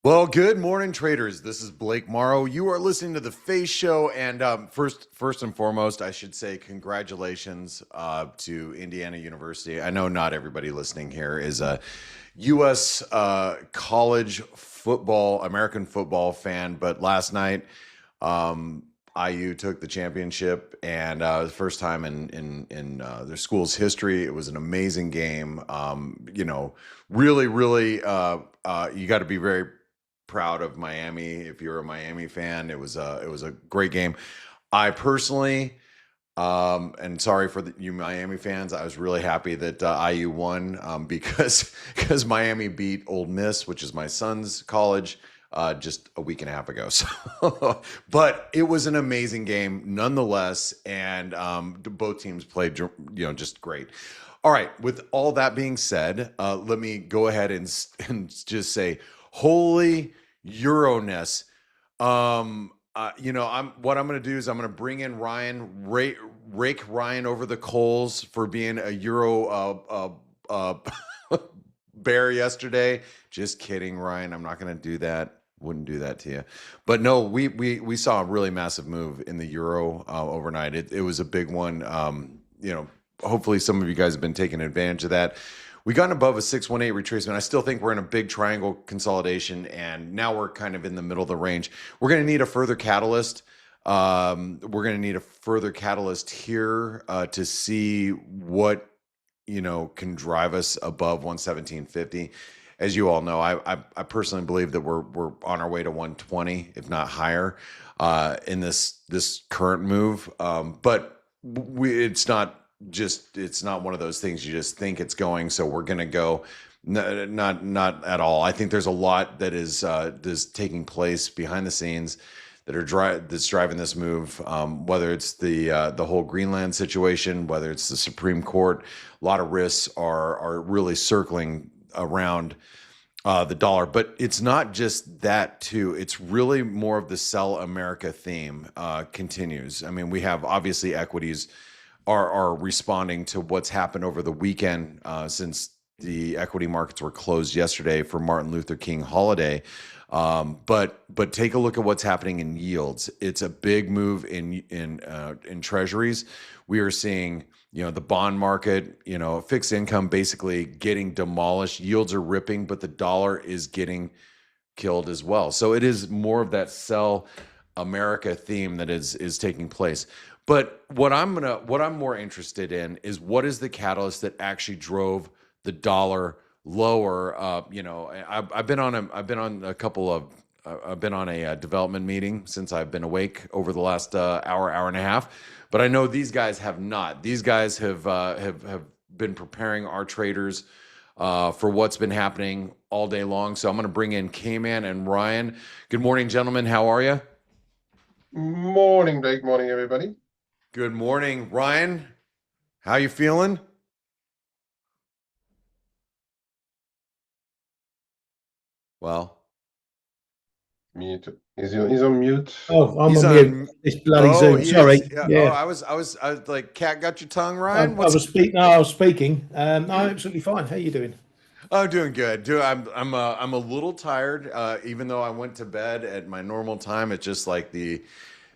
Well, good morning, traders. This is Blake Morrow. You are listening to the F.A.C.E show, and first and foremost, I should say congratulations to Indiana University. I know not everybody listening here is a U.S. College football, American football fan, but last night IU took the championship, and the first time in their school's history. It was an amazing game. Really, you got to be very proud of Miami. If you're a Miami fan, it was a great game. I personally, and sorry for you Miami fans, I was really happy that IU won because Miami beat Ole Miss, which is my son's college, just a week and a half ago. So, but it was an amazing game nonetheless, and both teams played, just great. All right. With all that being said, let me go ahead and just say, holy Euroness. What I'm going to do is I'm going to bring in Ryan, rake Ryan over the coals for being a Euro bear yesterday. Just kidding, Ryan. I'm not going to do that. Wouldn't do that to you. But no, we saw a really massive move in the Euro overnight. It was a big one. Hopefully some of you guys have been taking advantage of that. We got above a 618 retracement. I still think we're in a big triangle consolidation, and now we're kind of in the middle of the range. We're going to need a further catalyst. We're going to need a further catalyst here to see what can drive us above 117.50. As you all know, I personally believe that we're on our way to 120, if not higher, in this current move. But it's not one of those things you just think it's going, so we're going to go. Not at all. I think there's a lot that is taking place behind the scenes that's driving this move. Whether it's the whole Greenland situation, whether it's the Supreme Court, a lot of risks are really circling around the dollar. But it's not just that too. It's really more of the sell America theme continues. I mean, we have obviously equities are responding to what's happened over the weekend since the equity markets were closed yesterday for Martin Luther King holiday. But take a look at what's happening in yields. It's a big move in treasuries. We are seeing the bond market, fixed income basically getting demolished. Yields are ripping, but the dollar is getting killed as well. So it is more of that sell America theme that is taking place. But what I'm more interested in is what is the catalyst that actually drove the dollar lower. I've been on a development meeting since I've been awake over the last hour and a half. But I know these guys have not. These guys have been preparing our traders for what's been happening all day long. So I'm going to bring in Kman and Ryan. Good morning, gentlemen. How are you? Morning, Blake. Morning, everybody. Good morning, Ryan. How you feeling? Well, Mute. He's on mute. Oh, I'm he's on mute. This bloody Zoom. Sorry. Yeah. Oh, I was like, cat got your tongue, Ryan? I was speaking. No, I was speaking. No, absolutely fine. How are you doing? Oh, doing good. I'm a little tired, even though I went to bed at my normal time. It's just like the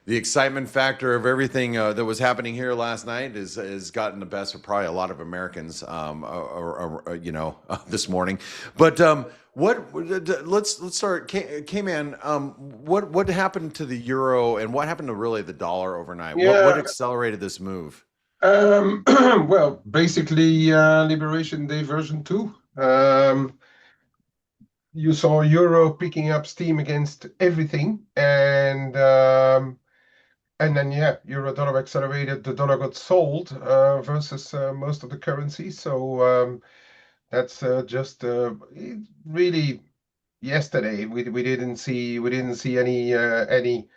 excitement factor of everything that was happening here last night has gotten the best of probably a lot of Americans, this morning. But let's start. K-Man, what happened to the euro and what happened to really the dollar overnight? Yeah. What accelerated this move? Well, basically, Liberation Day version 2. You saw euro picking up steam against everything, and then euro dollar accelerated. The dollar got sold versus most of the currencies. So that's just really yesterday. We didn't see any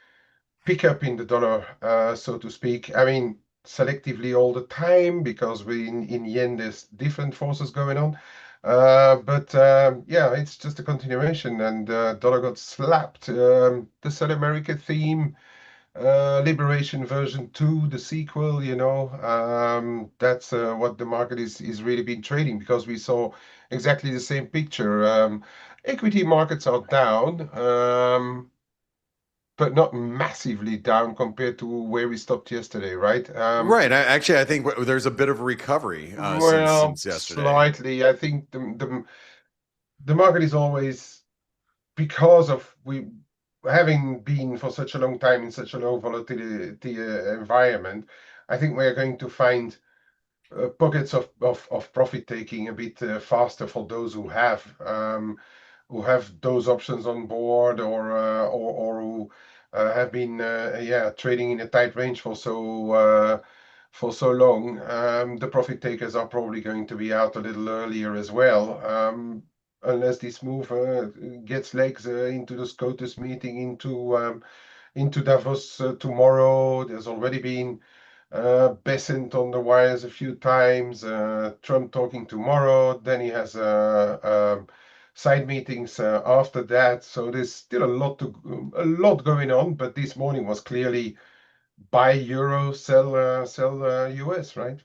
pickup in the dollar, so to speak. I mean, selectively all the time because in the end there's different forces going on. But it's just a continuation, and dollar got slapped. The South America theme Liberation version 2, the sequel, that's what the market is really been trading, because we saw exactly the same picture. Equity markets are down, but not massively down compared to where we stopped yesterday, right? Right. I think there's a bit of a recovery Well, since yesterday. slightly. I think the market is always, because of we having been for such a long time in such a low volatility environment. I think we're going to find pockets of profit taking a bit faster for those who have those options on board, or who have been trading in a tight range for so long. The profit takers are probably going to be out a little earlier as well, unless this move gets legs into the SCOTUS meeting, into Davos tomorrow. There's already been Besant on the wires a few times. Trump talking tomorrow. Then he has side meetings after that. So there's still a lot going on. But this morning was clearly buy euro, sell US, right?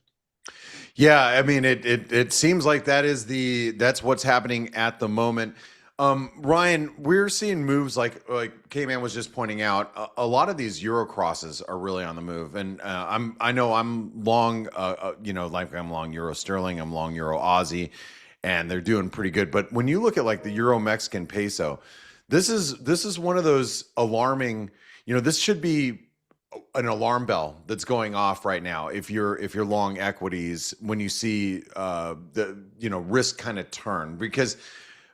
Yeah, I mean it seems like that's what's happening at the moment. Ryan, we're seeing moves like Kman was just pointing out. A lot of these euro crosses are really on the move, and I know I'm long, like I'm long euro sterling, I'm long euro Aussie, and they're doing pretty good. But when you look at like the euro Mexican peso, this is one of those alarming. This should be an alarm bell that's going off right now if you're long equities when you see the risk kind of turn, because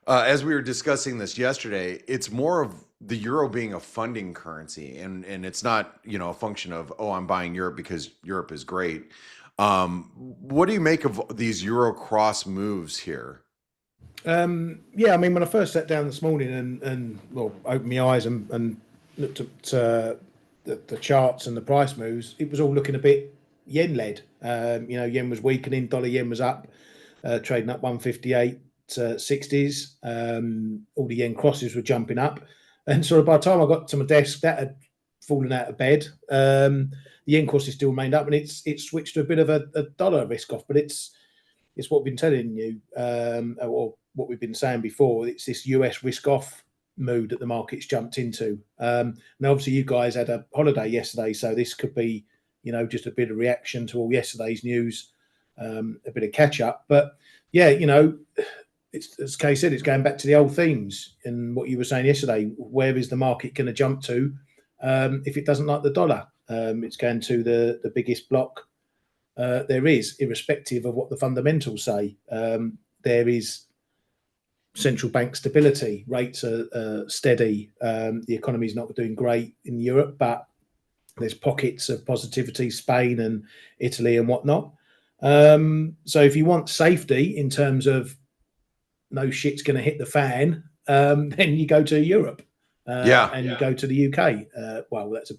as we were discussing this yesterday, it's more of the euro being a funding currency, and it's not a function of, oh, I'm buying Europe because Europe is great. What do you make of these euro cross moves here? Yeah, I mean, when I first sat down this morning and well, opened my eyes and looked at the charts and the price moves, it was all looking a bit yen led. Yen was weakening, dollar yen was up, trading up 158 60s. All the yen crosses were jumping up, and sort of by the time I got to my desk, that had fallen out of bed. The yen crosses still remained up, and it's switched to a bit of a dollar risk off, but it's what we've been telling you, or what we've been saying before. It's this US risk off mood that the market's jumped into. Now, obviously, you guys had a holiday yesterday, so this could be, just a bit of reaction to all yesterday's news, a bit of catch up. But yeah, it's, as Kay said, it's going back to the old themes and what you were saying yesterday. Where is the market going to jump to if it doesn't like the dollar? It's going to the biggest block there is, irrespective of what the fundamentals say. There is central bank stability, rates are steady. The economy is not doing great in Europe, but there's pockets of positivity, Spain and Italy and whatnot. So if you want safety in terms of no shit's going to hit the fan, then you go to Europe and you go to the UK. Well, that's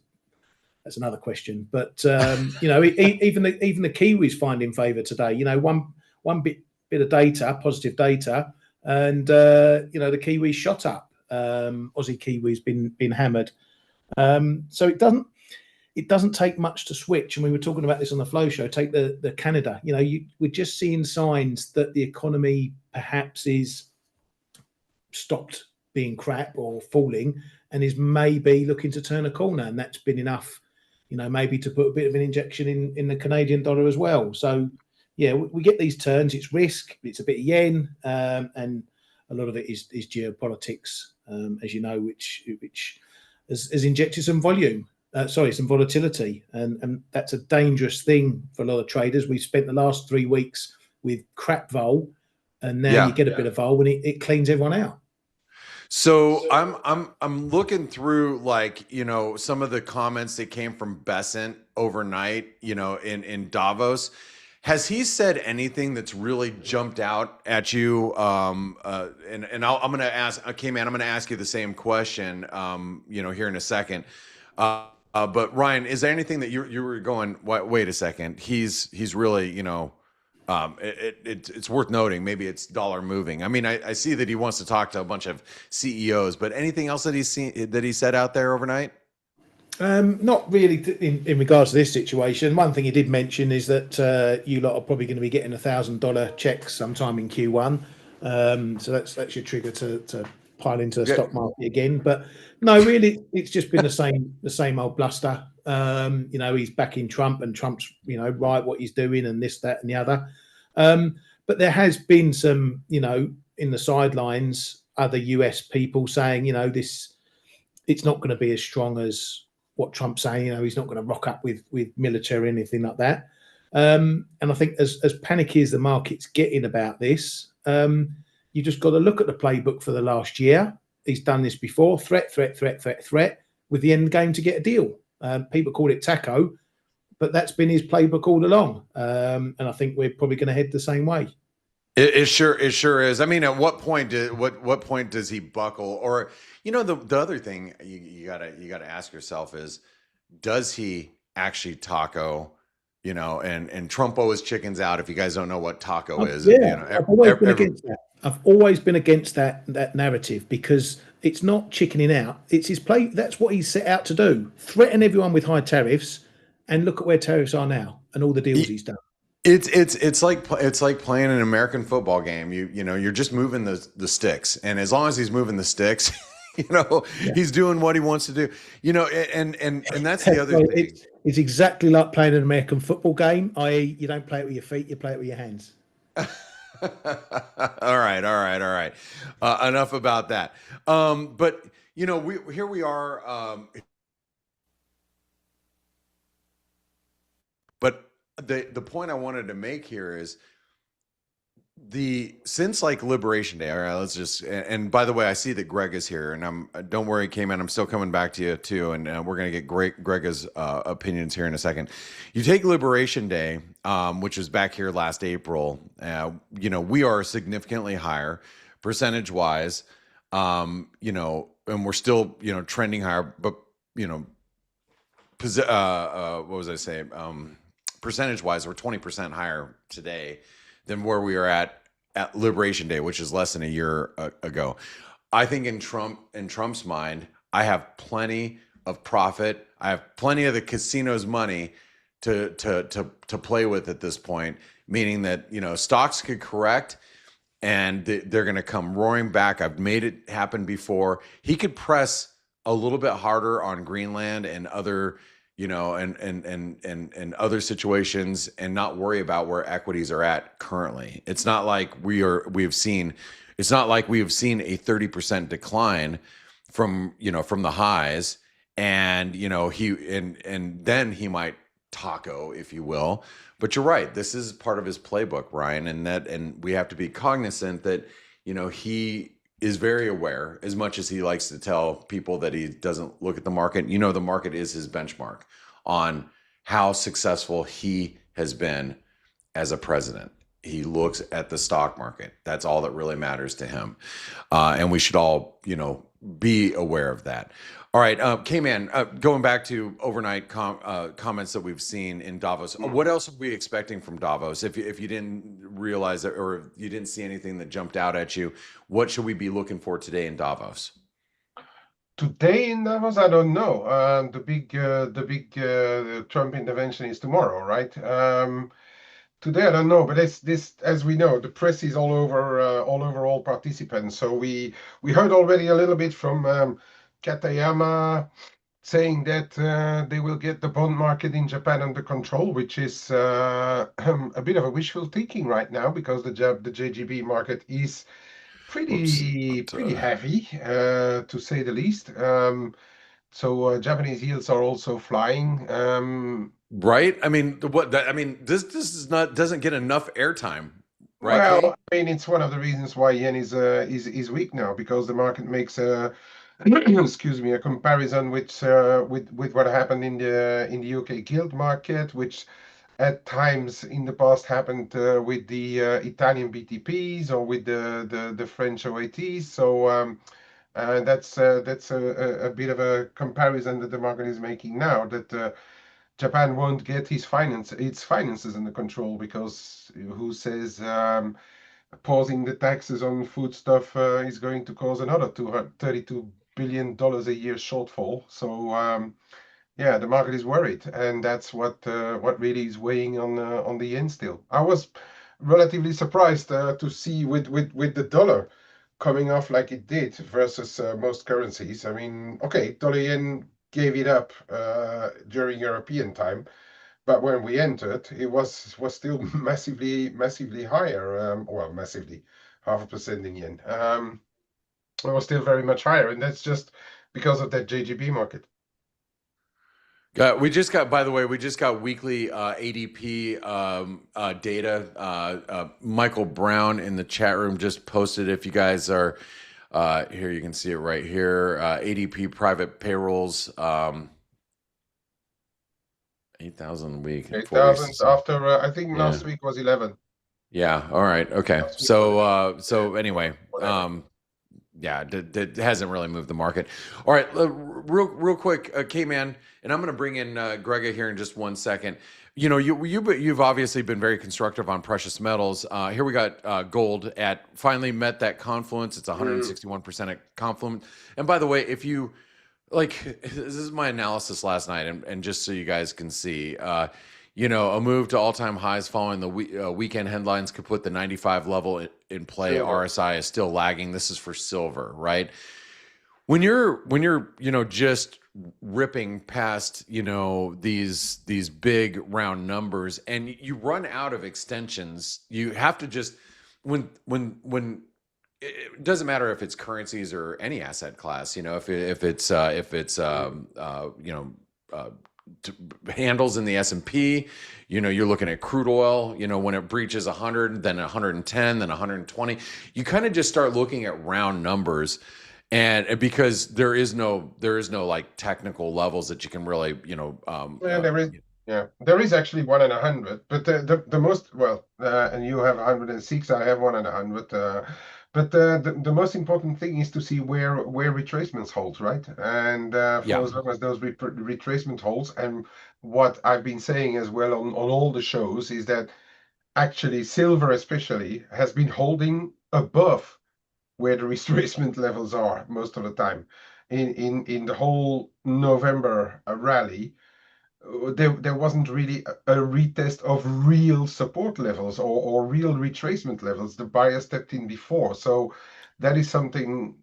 another question. But even the Kiwis find in favour today. One bit of data, positive data, and the Kiwis shot up. Aussie Kiwis been hammered. So it doesn't take much to switch. And we were talking about this on the Flow Show. Take the Canada. We're just seeing signs that the economy perhaps is stopped being crap or falling and is maybe looking to turn a corner. And that's been enough, maybe to put a bit of an injection in the Canadian dollar as well. So yeah, we get these turns. It's risk. It's a bit of yen, and a lot of it is geopolitics, as you know, which has injected some volume. Some volatility, and that's a dangerous thing for a lot of traders. We've spent the last 3 weeks with crap vol, and now you get a bit of vol, and it cleans everyone out. So I'm looking through some of the comments that came from Besant overnight, in Davos. Has he said anything that's really jumped out at you? I'm going to ask, okay, man, I'm going to ask you the same question, here in a second. But Ryan, is there anything that you were going, wait a second, he's really, it's worth noting, maybe it's dollar moving. I mean, I see that he wants to talk to a bunch of CEOs, but anything else that he said out there overnight? Not really in regards to this situation. One thing he did mention is that you lot are probably going to be getting $1,000 checks sometime in Q1. So that's your trigger to pile into the stock market again. But no, really, it's just been the same old bluster. He's backing Trump, and Trump's right what he's doing, and this, that, and the other. But there has been some, in the sidelines, other US people saying, it's not going to be as strong as what Trump's saying. He's not going to rock up with military or anything like that. And I think as panicky as the market's getting about this, you just got to look at the playbook for the last year. He's done this before: threat, with the end game to get a deal. People call it taco, but that's been his playbook all along. And I think we're probably going to head the same way. It sure is. I mean, at what point does he buckle? Or the other thing you gotta ask yourself is, does he actually taco? And Trump always chickens out. If you guys don't know what taco is, I've always been against that. I've always been against that narrative, because it's not chickening out. It's his play. That's what he's set out to do: threaten everyone with high tariffs, and look at where tariffs are now and all the deals he's done. It's like playing an American football game. You're just moving the sticks, and as long as he's moving the sticks, he's doing what he wants to do. And that's the other thing. It's exactly like playing an American football game, i.e., you don't play it with your feet, you play it with your hands. All right. Enough about that. But here we are. But the point I wanted to make here is since like Liberation Day. All right, let's just, and by the way, I see that Greg is here, and don't worry, Kman, I'm still coming back to you too, and we're gonna get Grega's opinions here in a second. You take Liberation Day, which was back here last April. We are significantly higher percentage wise, and we're still trending higher, but what was I saying? Percentage wise, we're 20% higher today than where we are at Liberation Day, which is less than a year ago. I think in Trump's mind, I have plenty of profit. I have plenty of the casino's money to play with at this point, meaning that stocks could correct and they're going to come roaring back. I've made it happen before. He could press a little bit harder on Greenland and other and other situations, and not worry about where equities are at currently. It's not like we have seen a 30% decline from the highs, and then he might taco, if you will. But you're right, this is part of his playbook, Ryan, and we have to be cognizant that he is very aware, as much as he likes to tell people that he doesn't look at the market. The market is his benchmark on how successful he has been as a president. He looks at the stock market. That's all that really matters to him. And we should all, be aware of that. All right, Kman, going back to overnight comments that we've seen in Davos, what else are we expecting from Davos? If you didn't realize that, or you didn't see anything that jumped out at you, what should we be looking for today in Davos? Today in Davos, I don't know. The big Trump intervention is tomorrow, right? Today I don't know, but this, as we know, the press is all over all participants. So we heard already a little bit from Katayama saying that they will get the bond market in Japan under control, which is a bit of a wishful thinking right now, because the JGB market is pretty heavy, to say the least. So Japanese yields are also flying. Right? I mean, this doesn't get enough airtime, right? Well, Kate? I mean, it's one of the reasons why yen is weak now, because the market makes a excuse me, a comparison with what happened in the UK gilt market, which at times in the past happened with the Italian BTPs or with the French OATs. So that's a bit of a comparison that the market is making now, that Japan won't get its finances under control, because who says pausing the taxes on foodstuff is going to cause another $32 billion a year shortfall. So Yeah, the market is worried, and that's what really is weighing on the yen still. I was relatively surprised to see with the dollar coming off like it did versus most currencies. I mean, okay, dollar yen gave it up during European time, but when we entered, it was still massively higher. Well, massively, 0.5% in yen. It was still very much higher, and that's just because of that JGB market. We just got, by the way, we just got weekly ADP data. Michael Brown in the chat room just posted. If you guys are here, you can see it right here. ADP private payrolls, 8,000 a week, 8,000 40. after I think Yeah. last week was 11. Yeah. All right. Okay. Last week was So anyway, whatever. yeah, that hasn't really moved the market. All right, real quick, Kman, and I'm going to bring in Grega here in just 1 second. You know, you've obviously been very constructive on precious metals. Here we got gold at finally met that confluence. It's 161% at confluence. And by the way, if you like, this is my analysis last night, and just so you guys can see, you know, a move to all-time highs following the weekend headlines could put the 95 level in play. Silver. RSI is still lagging. This is for silver, right? When you're you know, just ripping past, you know, these big round numbers, and you run out of extensions, you have to just when it doesn't matter if it's currencies or any asset class, you know, if it's you know, handles in the S&P, you know, you're looking at crude oil, you know, when it breaches 100, then 110, then 120, you kind of just start looking at round numbers. And because there is no like technical levels that you can really, you know, Yeah, there is actually 1 and 100, but the most, well, and you have 106, I have 1 and 100. But the most important thing is to see where retracements hold, right? And for yeah. as long as those retracement holds, and what I've been saying as well on all the shows is that actually silver especially has been holding above where the retracement levels are most of the time. In the whole November rally, there wasn't really a retest of real support levels or real retracement levels. The buyer stepped in before, so that is something.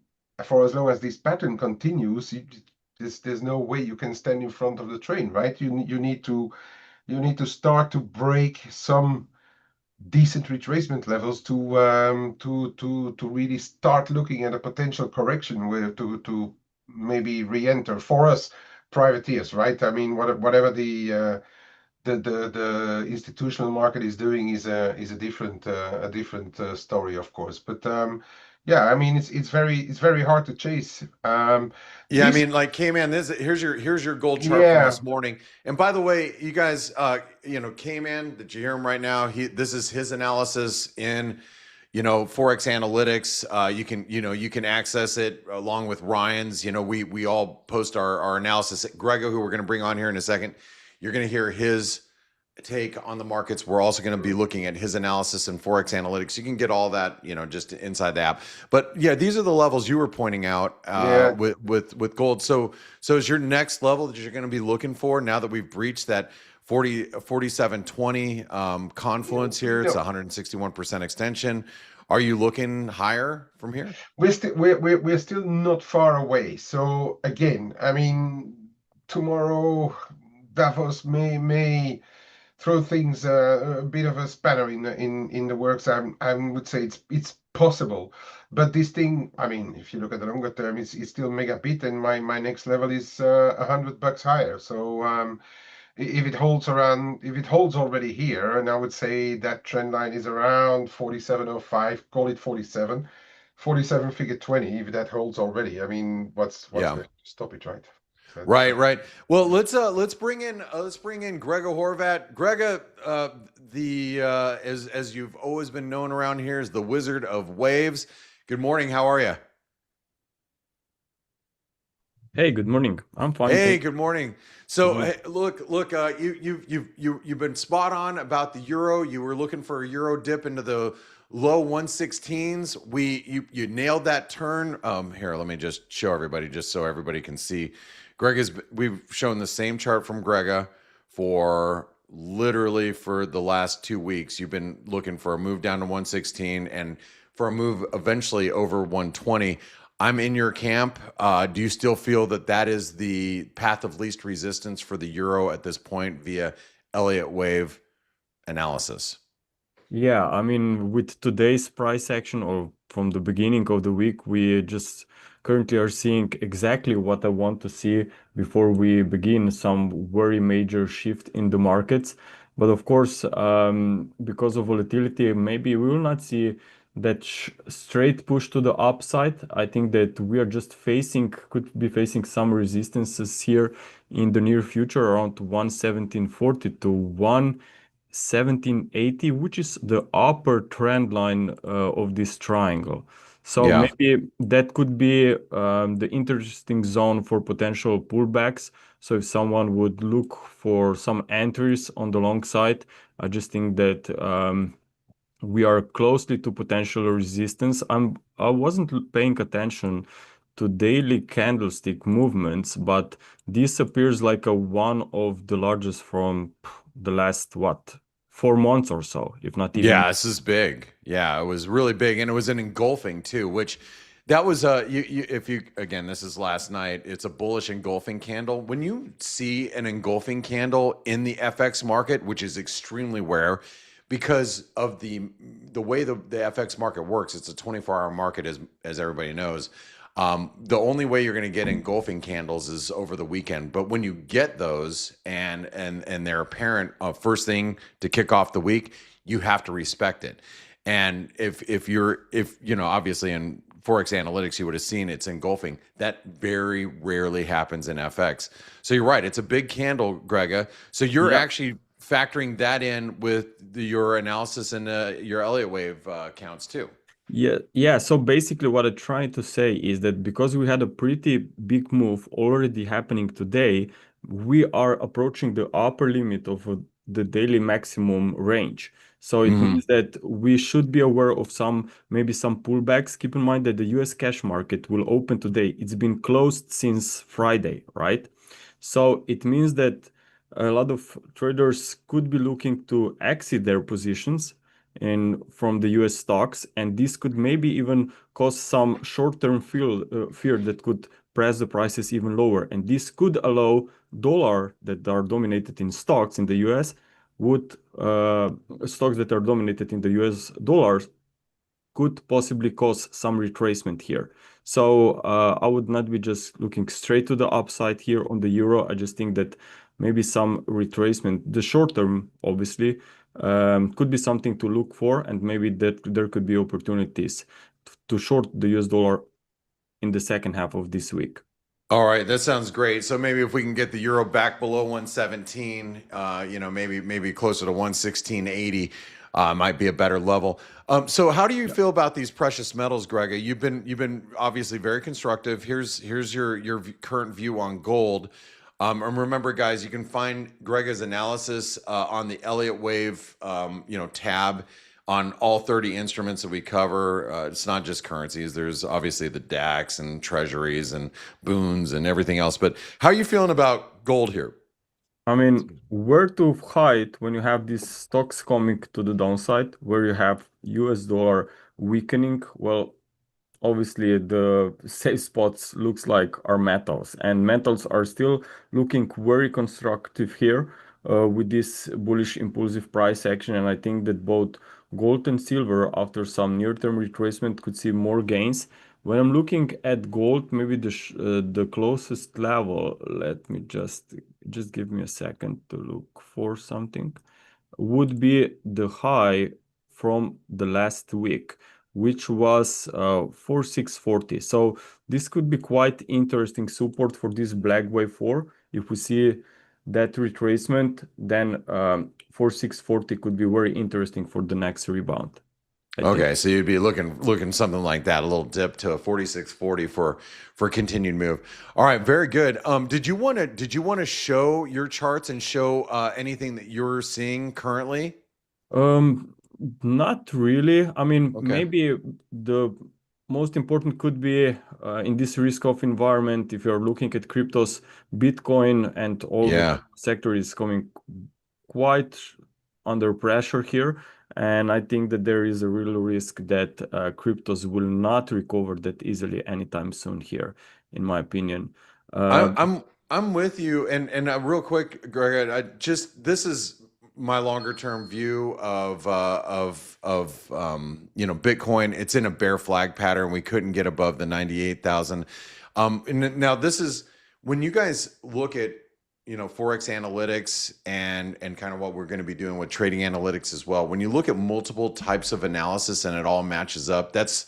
For as long as this pattern continues, there's no way you can stand in front of the train, right? You need to start to break some decent retracement levels to really start looking at a potential correction where to maybe re-enter for us privateers, right? I mean, whatever the institutional market is doing is a different story, of course. But yeah, I mean, it's very hard to chase. Yeah, I This mean, like, K-Man, here's your gold chart from Yeah, this morning. And by the way, you guys, you know, K-Man, did you hear him right now? This is his analysis in, you know, Forex Analytix. You can access it along with Ryan's. You know, we all post our analysis. Grega, who we're going to bring on here in a second, you're going to hear his take on the markets. We're also going to be looking at his analysis in Forex Analytix. You can get all that, you know, just inside the app. But yeah, these are the levels you were pointing out yeah. with gold. So is your next level that you're going to be looking for now that we've breached that 4720 confluence here? It's No, 161% extension. Are you looking higher from here? we're still not far away. So again, I mean, tomorrow Davos may throw things a bit of a spanner in the works. I would say it's possible, but this thing, I mean, if you look at the longer term, it's still mega bit, and my next level is $100 higher. So if it holds around, if it holds already here, and I would say that trend line is around 47.05, call it 47, 47 figure 20. If that holds already, I mean, what's Yeah. going to stop it, right? That's Right. Well, let's bring in Grega Horvat. Grega, as you've always been known around here, is the Wizard of Waves. Good morning. How are you? Hey, good morning. I'm fine, Hey, thank good morning. you. So, Good morning. hey, look. You've been spot on about the euro. You were looking for a euro dip into the low 116s. You nailed that turn. Here, let me just show everybody, just so everybody can see. We've shown the same chart from Grega for literally for the last 2 weeks. You've been looking for a move down to 116 and for a move eventually over 120. I'm in your camp. Do you still feel that that is the path of least resistance for the euro at this point via Elliott wave analysis? Yeah, I mean, with today's price action or from the beginning of the week, we just currently are seeing exactly what I want to see before we begin some very major shift in the markets. But of course, because of volatility, maybe we will not see that straight push to the upside. I think that we are just could be facing some resistances here in the near future around 117.40 to 1780, which is the upper trend line of this triangle. So Yeah. maybe that could be the interesting zone for potential pullbacks. So if someone would look for some entries on the long side, I just think that we are closely to potential resistance. I wasn't paying attention to daily candlestick movements, but this appears like a one of the largest from the last 4 months or so, if not even. Yeah, this is big. Yeah, it was really big, and it was an engulfing too. Which that was if you again, this is last night. It's a bullish engulfing candle. When you see an engulfing candle in the FX market, which is extremely rare, because of the way the FX market works, it's a 24-hour market, as everybody knows. The only way you're going to get engulfing candles is over the weekend. But when you get those and they're apparent first thing to kick off the week, you have to respect it. And if you know, obviously in ForexAnalytix, you would have seen it's engulfing. That very rarely happens in FX. So you're right. It's a big candle, Grega. So you're Yeah. actually factoring that in with your analysis and your Elliott wave counts too. Yeah. So basically, what I'm trying to say is that because we had a pretty big move already happening today, we are approaching the upper limit of the daily maximum range. So it Hmm. means that we should be aware of maybe some pullbacks. Keep in mind that the US cash market will open today. It's been closed since Friday, right? So it means that a lot of traders could be looking to exit their positions from the US stocks, and this could maybe even cause some short-term fear that could press the prices even lower. And this could allow dollar that are dominated in stocks in the US would stocks that are dominated in the US dollars could possibly cause some retracement here. So I would not be just looking straight to the upside here on the euro. I just think that maybe some retracement, the short term, obviously, could be something to look for, and maybe that there could be opportunities to short the US dollar in the second half of this week. All right, that sounds great. So maybe if we can get the euro back below 117, you know, maybe closer to 116.80, might be a better level. So how do you feel about these precious metals, Grega? You've been obviously very constructive. Here's your current view on gold. And remember, guys, you can find Grega's analysis on the Elliott Wave, tab on all 30 instruments that we cover. It's not just currencies. There's obviously the DAX and treasuries and boons and everything else. But how are you feeling about gold here? I mean, where to hide when you have these stocks coming to the downside, where you have US dollar weakening? Well, obviously the safe spots looks like are metals, and metals are still looking very constructive here with this bullish impulsive price action. And I think that both gold and silver, after some near-term retracement, could see more gains. When I'm looking at gold, maybe the closest level, let me just give me a second to look for something, would be the high from the last week, which was 4640. So this could be quite interesting support for this black wave 4. If we see that retracement, then 4640 could be very interesting for the next rebound. I think. Okay, so you'd be looking something like that, a little dip to a 46.40 for continued move. All right, very good. Did you want to show your charts and show anything that you're seeing currently? Um, Not really. I mean, Okay. maybe the most important could be in this risk-off environment, if you're looking at cryptos, Bitcoin and all the Yeah. sector is coming quite under pressure here. And I think that there is a real risk that cryptos will not recover that easily anytime soon here, in my opinion. I, Uh, I'm I'm with you, and real quick, Greg, this is my longer term view of Bitcoin. It's in a bear flag pattern. We couldn't get above the 98,000. And now this is when you guys look at Forex Analytix and kind of what we're going to be doing with trading analytics as well. When you look at multiple types of analysis and it all matches up, that's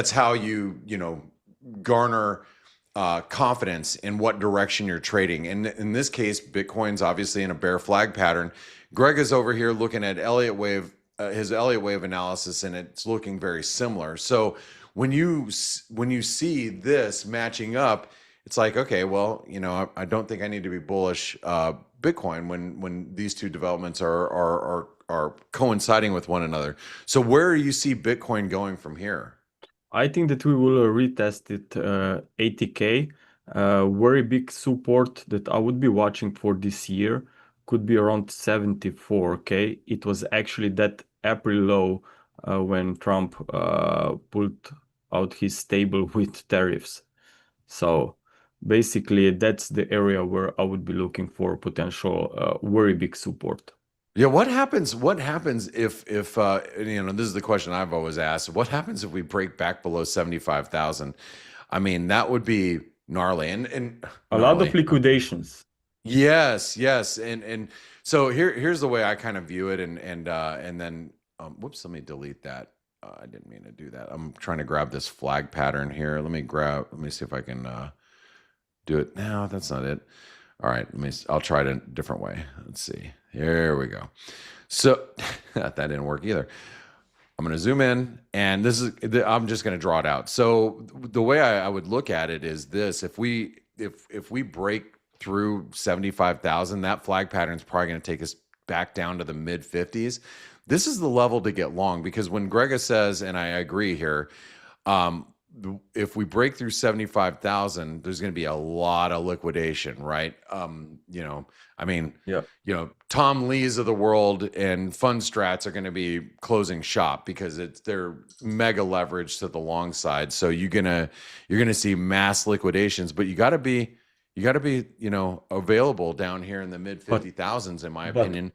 how you garner confidence in what direction you're trading. And in this case, Bitcoin's obviously in a bear flag pattern. Greg is over here looking at his Elliott wave analysis, and it's looking very similar. So when you see this matching up, it's like, okay, well, I don't think I need to be bullish Bitcoin when these two developments are coinciding with one another. So where do you see Bitcoin going from here? I think that we will retest it 80K. Very big support that I would be watching for this year could be around 74K. It was actually that April low when Trump pulled out his table with tariffs. So basically, that's the area where I would be looking for potential very big support. Yeah, what happens? What happens if this is the question I've always asked. What happens if we break back below 75,000? I mean, that would be gnarly and A lot of gnarly. liquidations. Yes, yes, and so here's the way I kind of view it, and then whoops, let me delete that. I didn't mean to do that. I'm trying to grab this flag pattern here. Let me see if I can do it. No, that's not it. All right, I'll try it a different way. Let's see. Here we go. So that didn't work either. I'm going to zoom in, and I'm just going to draw it out. So the way I would look at it is this: if we break through 75,000, that flag pattern is probably going to take us back down to the mid 50s. This is the level to get long, because when Grega says, and I agree here, if we break through 75,000, there's going to be a lot of liquidation, right? Yeah. Tom Lees of the world and fund strats are going to be closing shop because they're mega leveraged to the long side. So you're gonna see mass liquidations, but you got to be available down here in the mid 50,000s, in my opinion,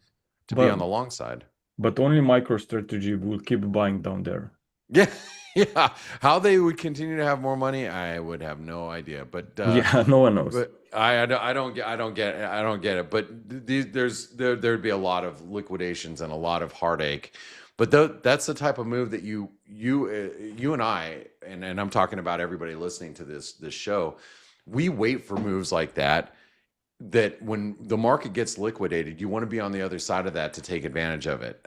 to be on the long side. But only MicroStrategy will keep buying down there. Yeah. Yeah, how they would continue to have more money, I would have no idea. But yeah, no one knows. But I don't get it. But there'd be a lot of liquidations and a lot of heartache. But that's the type of move that you and I, and I'm talking about everybody listening to this show, we wait for moves like that when the market gets liquidated, you want to be on the other side of that to take advantage of it.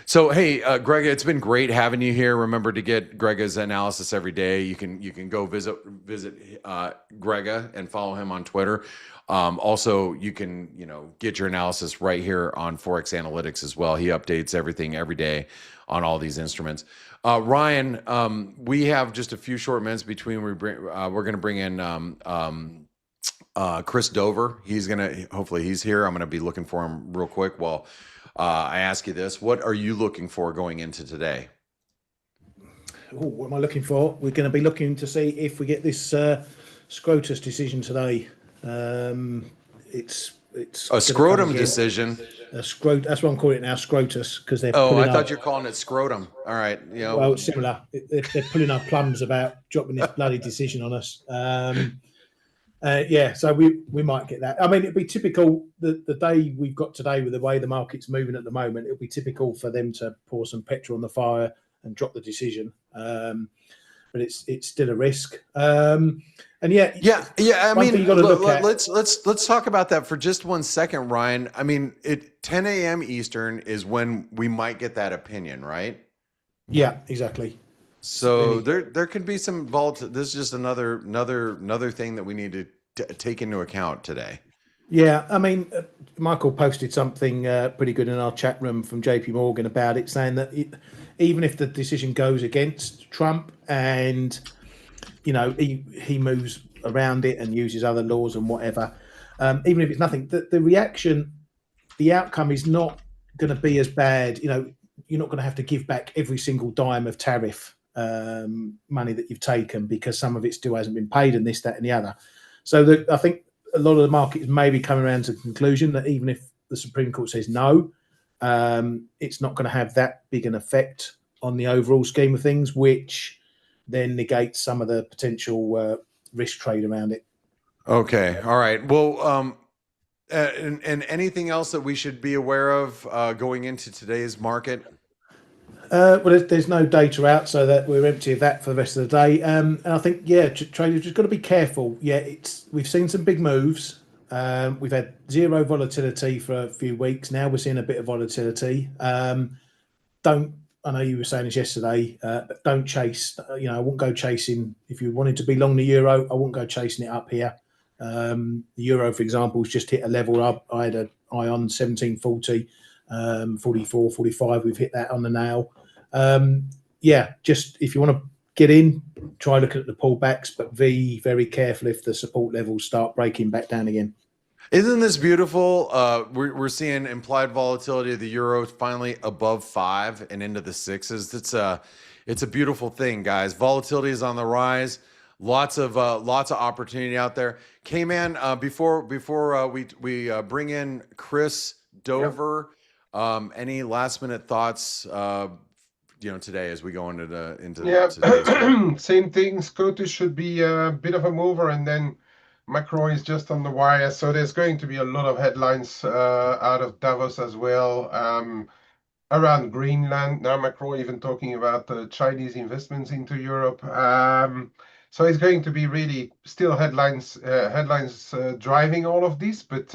So, hey, Grega, it's been great having you here. Remember to get Grega's analysis every day. You can go visit Grega and follow him on Twitter. Also, you can get your analysis right here on Forex Analytix as well. He updates everything every day on all these instruments. Ryan, we have just a few short minutes between we're going to bring in Chris Dover. Hopefully he's here. I'm gonna be looking for him real quick. Well, I ask you this: what are you looking for going into today? What am I looking for? We're going to be looking to see if we get this SCROTUS decision today. It's a scrotum decision. That's what I'm calling it now, SCROTUS, because they're. Oh, I thought you're calling it scrotum. All right, Well, it's similar. They're pulling our plums about dropping this bloody decision on us. So we might get that. I mean, it'd be typical the day we've got today with the way the market's moving at the moment. It'll be typical for them to pour some petrol on the fire and drop the decision. But it's still a risk. I mean, let's talk about that for just 1 second, Ryan. I mean, 10 a.m. Eastern is when we might get that opinion, right? Yeah, exactly. So there could be some volatility. This is just another thing that we need to take into account today. Yeah, I mean, Michael posted something pretty good in our chat room from JP Morgan about it, saying that even if the decision goes against Trump and, you know, he moves around it and uses other laws and whatever, even if it's nothing, the reaction, the outcome is not going to be as bad. You know, you're not going to have to give back every single dime of tariff money that you've taken because some of it still hasn't been paid and this, that, and the other. So I think a lot of the markets may be coming around to the conclusion that even if the Supreme Court says no, it's not going to have that big an effect on the overall scheme of things, which then negates some of the potential risk trade around it. Okay. All right. Well, and anything else that we should be aware of going into today's market? Well, there's no data out, so that we're empty of that for the rest of the day. And I think, yeah, traders just got to be careful. Yeah, we've seen some big moves. We've had zero volatility for a few weeks now. We're seeing a bit of volatility. I know you were saying this yesterday, but don't chase. You know, I won't go chasing. If you wanted to be long the euro, I won't go chasing it up here. The euro, for example, has just hit a level up. I had an eye on 1740. 44, 45, we've hit that on the nail. Yeah, just if you want to get in, try looking at the pullbacks, but be very careful if the support levels start breaking back down again. Isn't this beautiful? We're seeing implied volatility of the euro finally above 5 and into the 6s. It's a beautiful thing, guys. Volatility is on the rise. Lots of opportunity out there. Kman, before we bring in Chris Dover. Yep. Any last minute thoughts, today as we go into today's same thing. SCOTUS should be a bit of a mover, and then Macron is just on the wire. So there's going to be a lot of headlines out of Davos as well around Greenland. Now Macron even talking about Chinese investments into Europe. So it's going to be really still headlines driving all of this, but.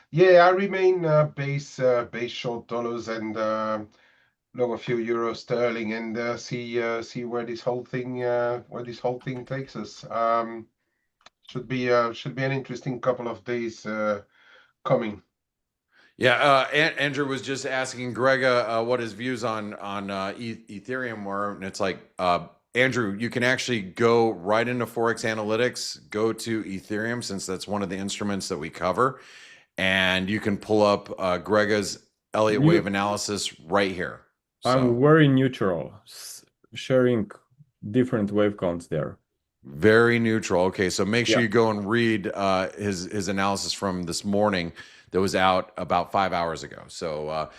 Yeah, I remain base short dollars and long a few euro sterling, and see where this whole thing takes us. Should be an interesting couple of days coming. Yeah, Andrew was just asking Grega what his views on Ethereum were, and it's like, Andrew, you can actually go right into ForexAnalytix, go to Ethereum, since that's one of the instruments that we cover. And you can pull up Grega's Elliott wave analysis right here. So. I'm very neutral, sharing different wave counts there. Very neutral. Okay, so make sure you go and read his analysis from this morning that was out about 5 hours ago. So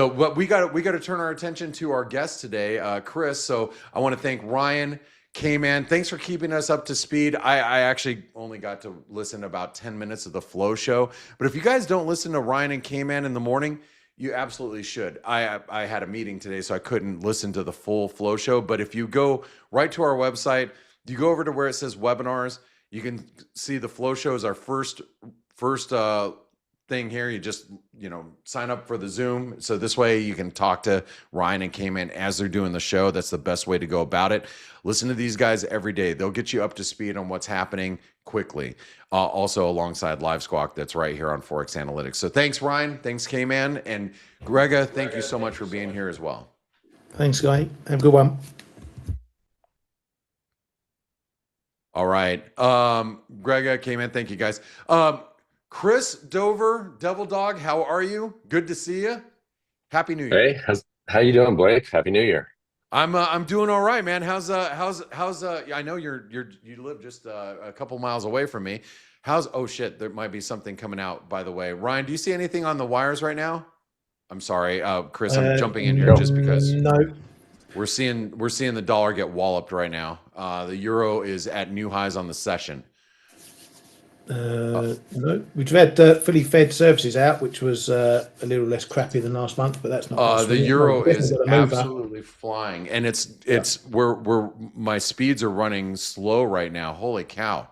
what we got to turn our attention to our guest today, Chris. So I want to thank Ryan. Kman, thanks for keeping us up to speed. I actually only got to listen to about 10 minutes of the Flow Show. But if you guys don't listen to Ryan and Kman in the morning, you absolutely should. I had a meeting today, so I couldn't listen to the full Flow Show. But if you go right to our website, you go over to where it says webinars, you can see the Flow Show is our first thing here. You just sign up for the Zoom, so this way you can talk to Ryan and Kman as they're doing the show. That's the best way to go about it. Listen to these guys every day. They'll get you up to speed on what's happening quickly. Also alongside Live Squawk, that's right here on Forex Analytics. So thanks, Ryan. Thanks, Kman. And Grega, thank you so much for being here as well. Thanks, Guy. Have a good one. All right. Grega, Kman, thank you, guys. Chris Dover, Devil Dog, how are you? Good to see you. Happy New Year. Hey, how you doing, Blake? Happy New Year. I'm doing all right, man. How's I know you live just a couple miles away from me. Oh shit, there might be something coming out, by the way. Ryan, do you see anything on the wires right now? I'm sorry, Chris, I'm jumping in here just because we're seeing the dollar get walloped right now. The euro is at new highs on the session. No, we've had fully fed services out, which was a little less crappy than last month, but that's not. The euro is absolutely flying, and it's where my speeds are running slow right now. Holy cow!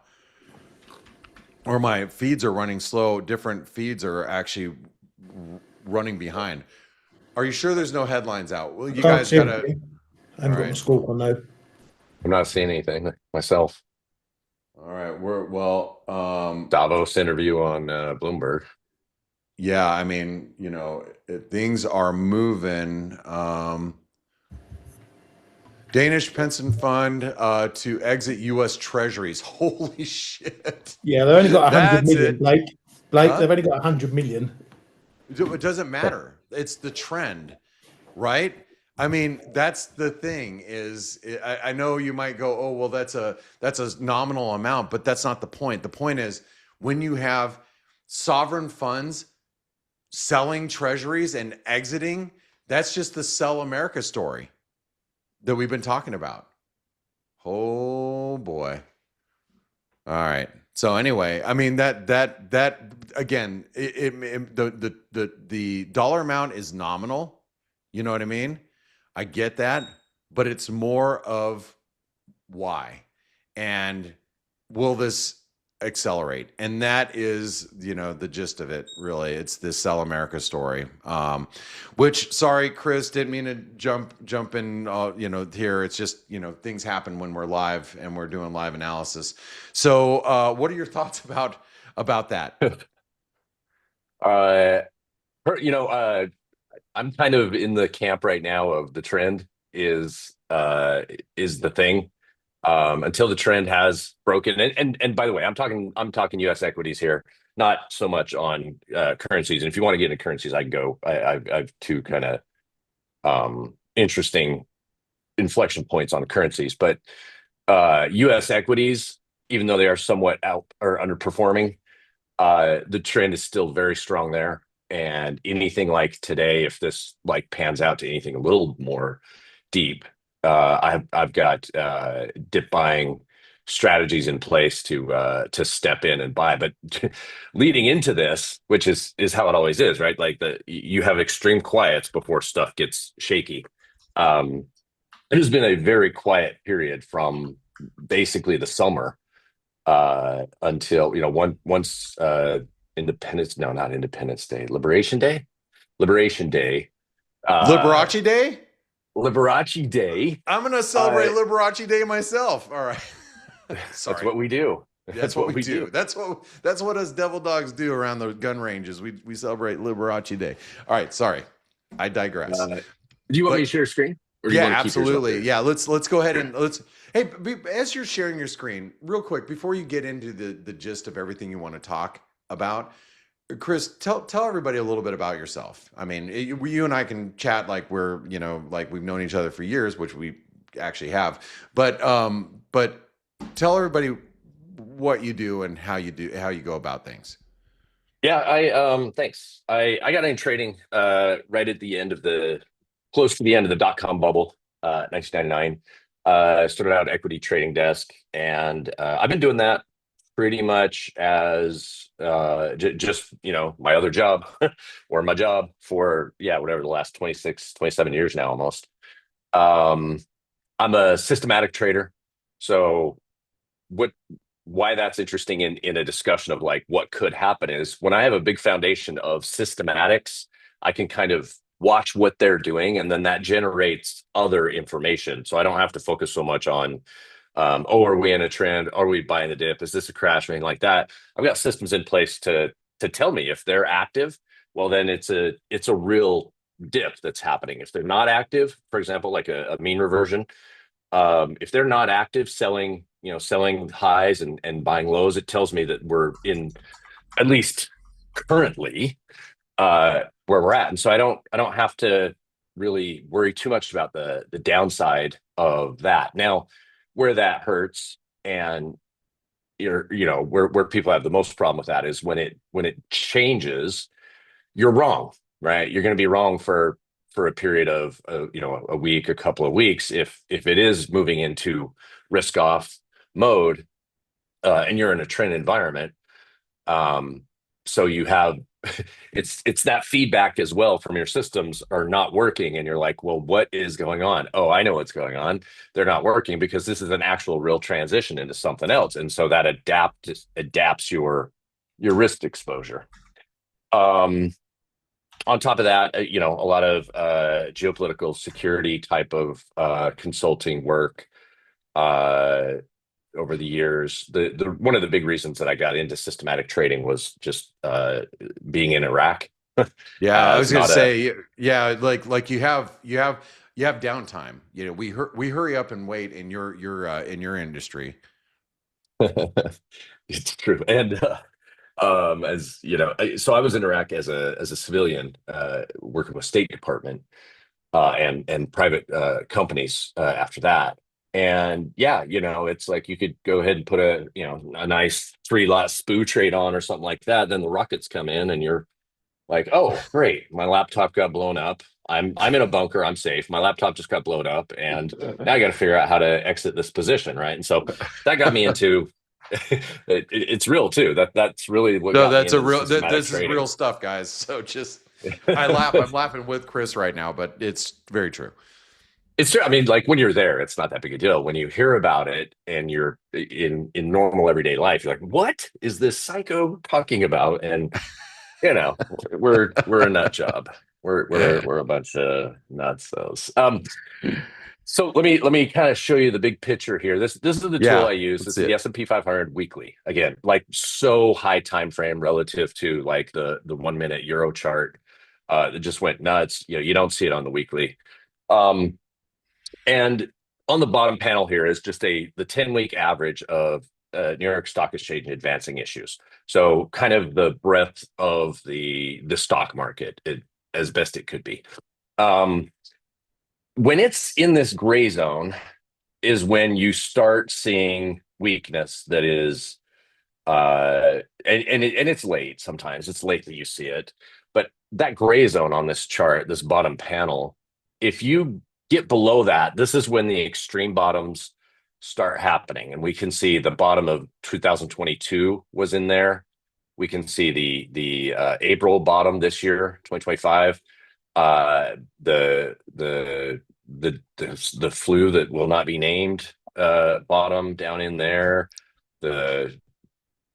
Or my feeds are running slow. Different feeds are actually running behind. Are you sure there's no headlines out? Well, you guys gotta. I haven't got my right. squawk on though. I'm not seeing anything myself. All right. Well, Davos interview on Bloomberg. yeah, I mean, things are moving. Danish pension fund to exit U.S. Treasuries. Holy shit! Yeah, they've only got 100 That's million, it. Blake. Huh? They've only got 100 million. It doesn't matter. It's the trend, right? I mean, that's the thing. I know you might go, oh well, that's a nominal amount, but that's not the point. The point is when you have sovereign funds selling treasuries and exiting, that's just the sell America story that we've been talking about. Oh boy. All right. So anyway, I mean that again, the dollar amount is nominal. You know what I mean? I get that, but it's more of why, and will this accelerate? And that is, the gist of it. Really, it's this sell America story. Which, sorry, Chris, didn't mean to jump in. Here it's just things happen when we're live and we're doing live analysis. So, what are your thoughts about that? I'm kind of in the camp right now of the trend is the thing. Until the trend has broken, and by the way, I'm talking U.S. equities here, not so much on currencies. And if you want to get into currencies, I can go. I have two kind of interesting inflection points on currencies, but U.S. equities, even though they are somewhat out or underperforming, the trend is still very strong there. And anything like today, if this like pans out to anything a little more deep, I've got dip buying strategies in place to step in and buy. But leading into this, which is how it always is, right? Like you have extreme quiets before stuff gets shaky. It has been a very quiet period from basically the summer until once Independence, no, not Independence Day, Liberation Day. Liberace Day. Liberace Day. I'm gonna celebrate Liberace Day myself. All right. That's what we do. That's what we do. That's what us devil dogs do around the gun ranges. We celebrate Liberace Day. All right, sorry, I digress. Do you want me to share a screen? Or do you Yeah, want to keep yours up absolutely. there? Yeah, let's go ahead and Hey, as you're sharing your screen, real quick before you get into the gist of everything you want to talk about, Chris, tell everybody a little bit about yourself. I mean, you and I can chat like we're like we've known each other for years, which we actually have. But tell everybody what you do and how you go about things. Yeah, thanks. I got into trading right at the end of close to the end of the dot-com bubble, 1999. I started out equity trading desk, and I've been doing that pretty much as just my other job or my job for whatever, the last 26 27 years now almost. I'm a systematic trader, so why that's interesting in a discussion of like what could happen is when I have a big foundation of systematics, I can kind of watch what they're doing, and then that generates other information. So I don't have to focus so much on, are we in a trend? Are we buying the dip? Is this a crash or anything like that? I've got systems in place to tell me if they're active. Well, then it's a real dip that's happening. If they're not active, for example, like a mean reversion, if they're not active, selling highs and buying lows, it tells me that we're in, at least currently, where we're at. And so I don't have to really worry too much about the downside of that. Now, where that hurts, and where people have the most problem with that is when it changes, you're wrong, right? You're going to be wrong for a period of a week, a couple of weeks, if it is moving into risk off mode, and you're in a trend environment. So you have it's that feedback as well from your systems are not working, and you're like, well, what is going on? Oh, I know what's going on. They're not working because this is an actual real transition into something else, and so that adapts your risk exposure. On top of that, you know, a lot of geopolitical security type of consulting work over the years. The one of the big reasons that I got into systematic trading was just being in Iraq. Yeah, I was It's gonna not a say, yeah, like you have downtime. You know, we hurry up and wait in your in your industry. it's true. And as you know, so I was in Iraq as a civilian, working with State Department and private companies after that. And yeah, you know, it's like you could go ahead and put a nice 3 lot SPOO trade on or something like that. Then the rockets come in, and you're like, oh, great, my laptop got blown up. I'm in a bunker. I'm safe. My laptop just got blown up, and now I got to figure out how to exit this position, right? And so that got me into it's real too. That's really what No, got me that's a into the real. systematic This is trading. real stuff, guys. So just, I laugh. I'm laughing with Chris right now, but it's very true. It's true. I mean, like when you're there, it's not that big a deal. When you hear about it and you're in normal everyday life, you're like, "What is this psycho talking about?" And you know, we're a nut job. We're a bunch of nutsos. So let me kind of show you the big picture here. This is the tool Yeah, I use. let's This see is the it. S&P 500 weekly. Again, like so high time frame relative to like the 1 minute euro chart. It just went nuts. You know, you don't see it on the weekly. Um, and on the bottom panel here is just the 10-week average of New York Stock Exchange advancing issues. So kind of the breadth of the stock market as best it could be. When it's in this gray zone is when you start seeing weakness that is and it's late sometimes. It's late that you see it. But that gray zone on this chart, this bottom panel, if you get below that, this is when the extreme bottoms start happening. And we can see the bottom of 2022 was in there. We can see the April bottom this year, 2025. The flu that will not be named bottom down in there. The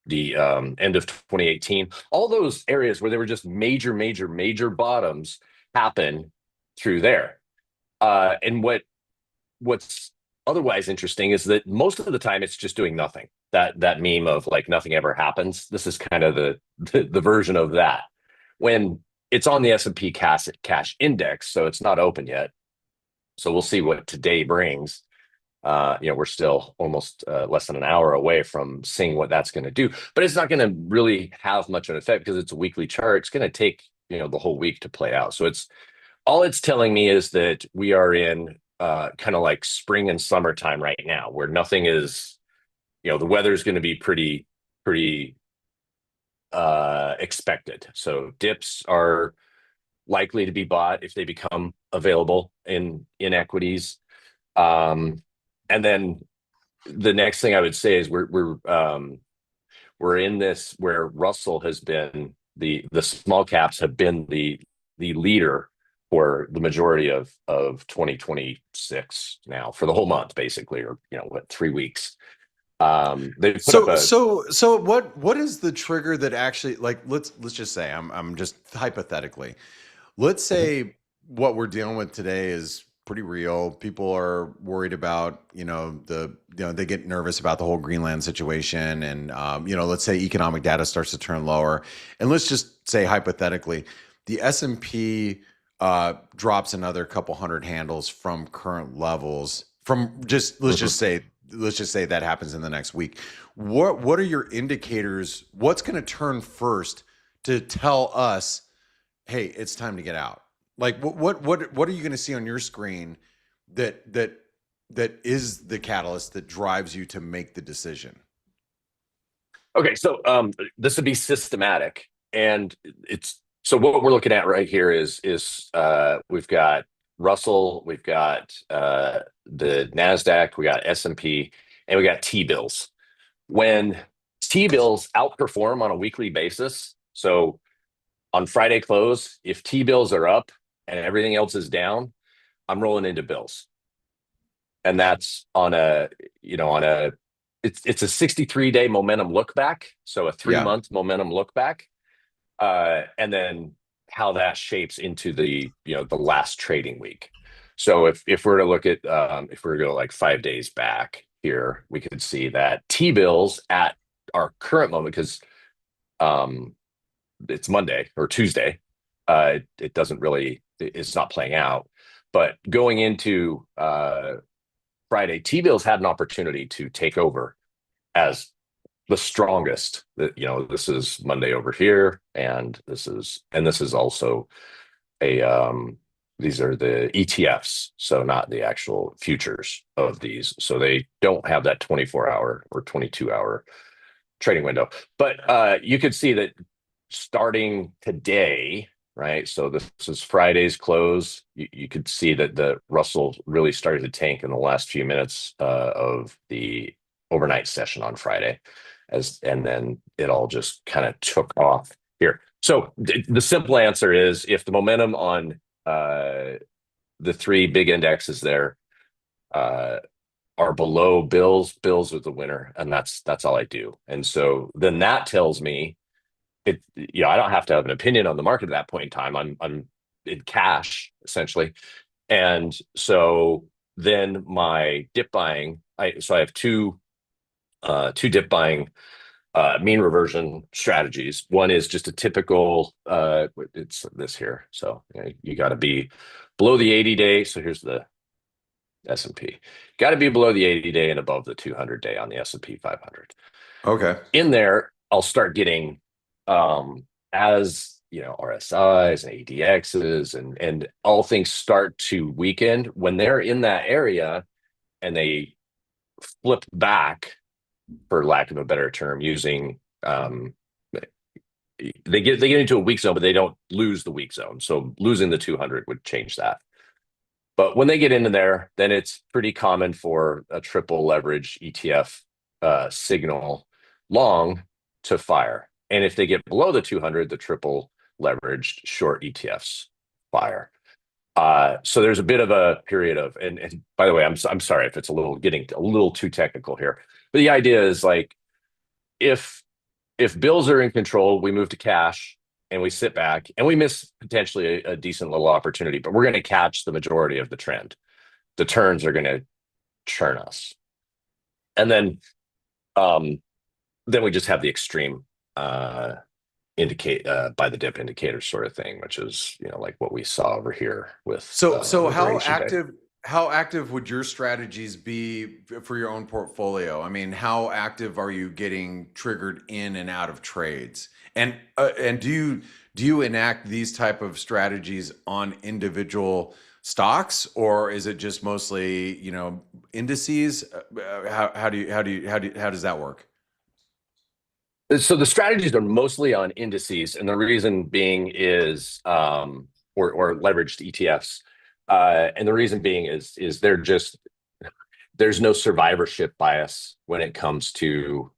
end of 2018, all those areas where there were just major bottoms happen through there. And what's otherwise interesting is that most of the time it's just doing nothing. That meme of like nothing ever happens. This is kind of the version of that. When it's on the S&P cash index, so it's not open yet. So we'll see what today brings. We're still almost less than an hour away from seeing what that's going to do, but it's not going to really have much of an effect because it's a weekly chart. It's going to take, the whole week to play out. So it's telling me is that we are in kind of like spring and summertime right now, where nothing is, the weather is going to be pretty expected. So dips are likely to be bought if they become available in equities. And then the next thing I would say is we're in this where Russell has been the small caps have been the leader for the majority of 2026 now, for the whole month basically, or 3 weeks. They've put up a So what is the trigger that actually, like, let's just say, I'm just hypothetically, let's say what we're dealing with today is pretty real. People are worried about, they get nervous about the whole Greenland situation. And, let's say economic data starts to turn lower. And let's just say hypothetically, the S&P drops another couple hundred handles from current levels let's just say that happens in the next week. What are your indicators? What's going to turn first to tell us, hey, it's time to get out? Like what are you going to see on your screen that is the catalyst that drives you to make the decision? Okay, so this would be systematic, and so what we're looking at right here is we've got Russell, we've got the NASDAQ, we got S&P, and we got T-bills. When T-bills outperform on a weekly basis, so on Friday close, if T-bills are up and everything else is down, I'm rolling into bills. And that's on a it's a 63-day momentum look back, so a 3-month momentum look back. And then how that shapes into the the last trading week. So if we're to look at if we're to go like 5 days back here, we could see that T-bills at our current moment, because it's Monday or Tuesday, it doesn't really, it's not playing out. But going into Friday, T-bills had an opportunity to take over as the strongest. This is Monday over here, and this is also a these are the ETFs, so not the actual futures of these. So they don't have that 24-hour or 22-hour trading window. But you could see that starting today, right? So this is Friday's close. You could see that the Russell really started to tank in the last few minutes of the overnight session on Friday, and then it all just kind of took off here. So the simple answer is, if the momentum on the three big indexes there are below bills are the winner, and that's all I do. And so then that tells me I don't have to have an opinion on the market at that point in time. I'm in cash essentially. And so then my dip buying, I have two dip buying mean reversion strategies. One is just a typical it's this here. So you got to be below the 80-day. So here's the S&P. Got to be below the 80-day and above the 200-day on the S&P 500. Okay. In there, I'll start getting as RSIs and ADXs and all things start to weaken. When they're in that area and they flip back, for lack of a better term, using they get into a weak zone, but they don't lose the weak zone. So losing the 200 would change that. But when they get into there, then it's pretty common for a triple leverage ETF signal long to fire. And if they get below the 200, the triple leveraged short ETFs fire. So there's a bit of a period of, and by the way, I'm sorry if it's getting a little too technical here, but the idea is like, if bills are in control, we move to cash and we sit back and we miss potentially a decent little opportunity, but we're going to catch the majority of the trend. The turns are going to churn us. And then we just have the extreme indicate by the dip indicator sort of thing, which is like what we saw over here with so how active would your strategies be for your own portfolio? I mean, how active are you getting triggered in and out of trades? And do you enact these type of strategies on individual stocks, or is it just mostly indices? How does that work? So the strategies are mostly on indices, and the reason being is or leveraged ETFs, and the reason being is there's no survivorship bias when it comes to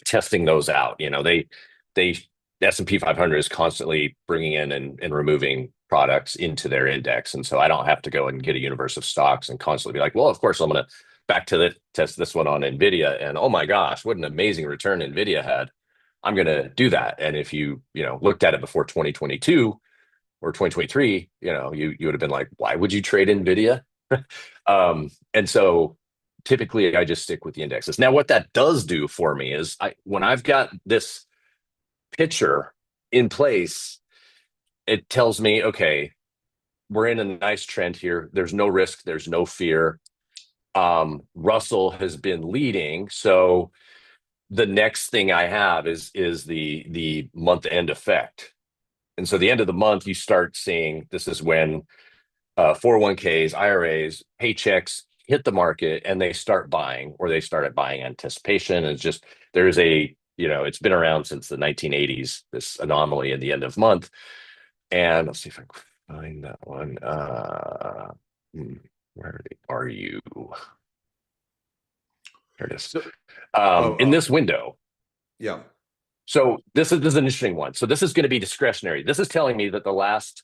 testing those out. The S&P 500 is constantly bringing in and removing products into their index, and so I don't have to go and get a universe of stocks and constantly be like, well, of course I'm going to back to test this one on NVIDIA, and oh my gosh, what an amazing return NVIDIA had. I'm going to do that. And if you looked at it before 2022 or 2023, you would have been like, why would you trade NVIDIA? And so typically I just stick with the indexes. Now, what that does do for me is when I've got this picture in place, it tells me, okay, we're in a nice trend here. There's no risk. There's no fear. Russell has been leading. So the next thing I have is the month end effect. And so the end of the month, you start seeing, this is when 401ks, IRAs, paychecks hit the market and they start buying, or they started buying anticipation. And it's just, there's it's been around since the 1980s, this anomaly at the end of month. And let's see if I can find that one. Where are you? There it is. So, in this window. Yeah. So this is an interesting one. So this is going to be discretionary. This is telling me that the last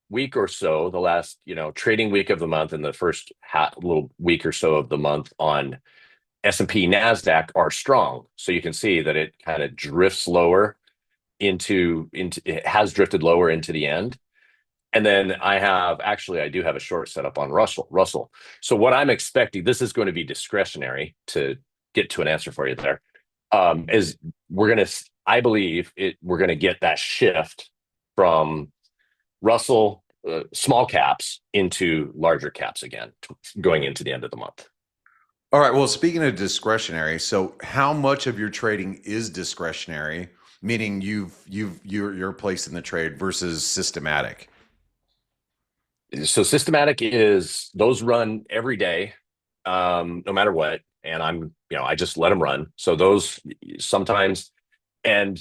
week or so, the last trading week of the month, and the first little week or so of the month on S&P, NASDAQ are strong. So you can see that it kind of drifts lower it has drifted lower into the end. And then I do have a short setup on Russell. So what I'm expecting, this is going to be discretionary to get to an answer for you there, is I believe we're going to get that shift from Russell small caps into larger caps again, going into the end of the month. All right. Well, speaking of discretionary, so how much of your trading is discretionary, meaning you're placed in the trade, versus systematic? So systematic is those run every day, no matter what, and I just let them run. So those sometimes, and